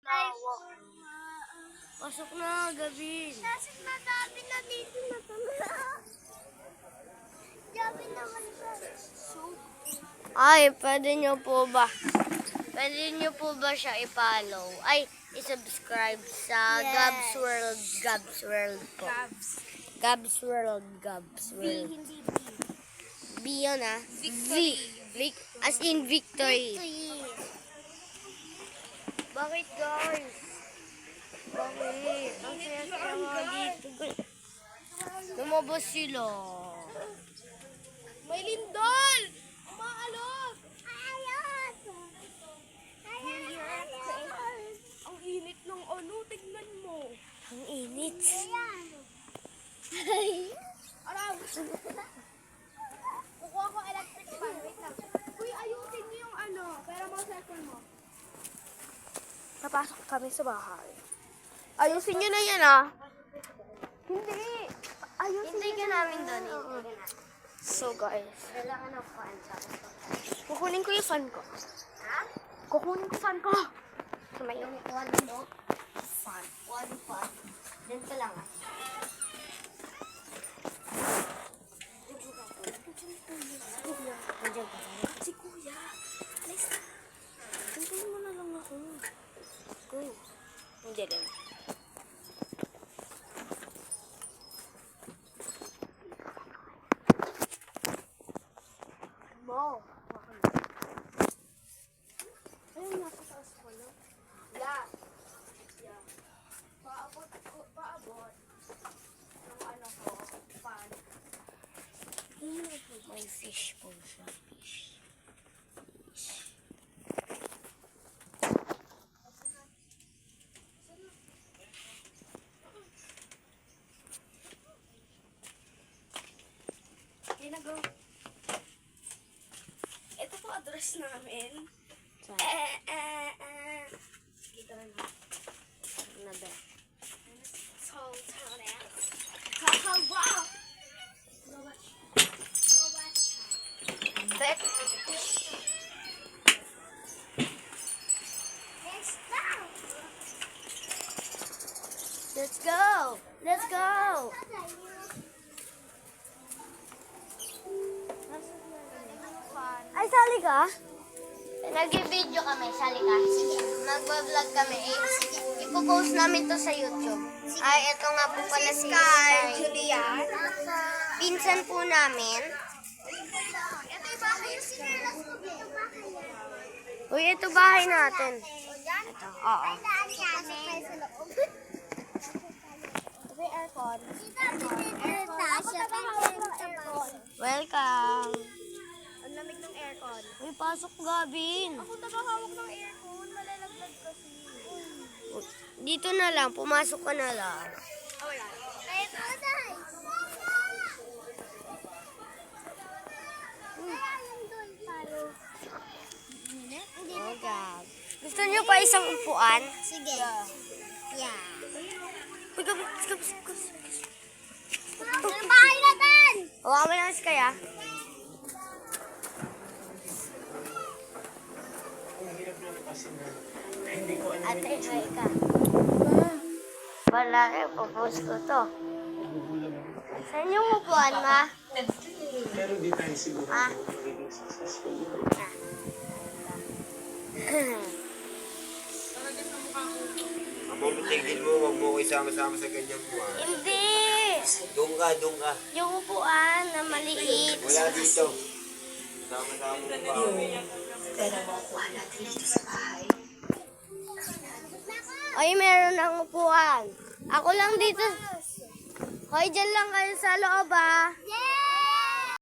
Lawak. Pasok na, Gavin. Nasaan madami na dito na tama. Gabi naman ba? Ay, pwede nyo po ba? Pwede nyo po ba siya i-follow? Ay, i-subscribe sa Yes. Gabs World. Gabs World po. Gabs World. Gabs B, World. hindi B. B yun ah. V. As in victory. Bakit guys? Bakit? Ang saya-saya dito guys. Lumabas sila. May lindol! Umaalog! Ayos! Ang init ng ano, tignan mo. Ang init. Aram! Kukuha ko electric fan. Wait lang. Uy, ayusin niyo yung ano. Pero mo cellphone mo. Napasok kami sa bahay. Ayusin nyo na yan ah. Hindi. Hintay ka namin doon. So guys, Kailangan ng fan sa kukunin ko yung fan ko. Ha? Kukunin ko fan ko. May yung one mo. Fan. One fan. Diyan ka lang ah. Nandiyan ka lang. Si Kuya. Alis na. Hintayin mo na lang ako. Go. Hindi rin. Mo. Ayun, nasa taas ko no? Yeah. Yeah. Paabot ako, paabot. Ng ano ko, fan. May fish po siya. Fish. Okay na, go. Ito po address namin. Saan? Dito na na. Na ba? Town eh. Kakawa! Go watch. Go watch. Back. Let's go! Let's go! Ay, sali ka? Nag-video kami, sali ka. Sige. Mag-vlog kami. Ipo-post namin to sa YouTube. Ay, ito nga po pala si Sky. Julian. Pinsan po namin. Ito yung bahay yung sinilas ko. Ito bahay. Uy, ito bahay natin. Yan. Ito, oo. Daan namin. Ito yung aircon. Ako nagahawak ng aircon. Welcome. Ang lamig ng aircon. Uy, pasok Gavin. Ako nagahawak ng aircon. Malalaglag kasi. Dito na lang, pumasok ka na lang. Wala. Ay, patay. Oh, Gab. Gusto niyo pa isang upuan? Sige. Yeah. Uy, Gab, Gab. Ang bahay natin! Hawakan mo lang si Kaya. Ate, hi ka. Wala eh, pupost ko to. Saan yung upuan, ma? Pero di tayo siguro Ah. magiging successful. Amang tigil mo, wag mo ko isama-sama sa ganyan mo. Hindi! Doon ka. Yung upuan na maliit. Wala dito. Sama-sama mo pa. Ay, meron ng upuan. Ako lang dito. Hoy, dyan lang kayo sa loob ah. Yeah!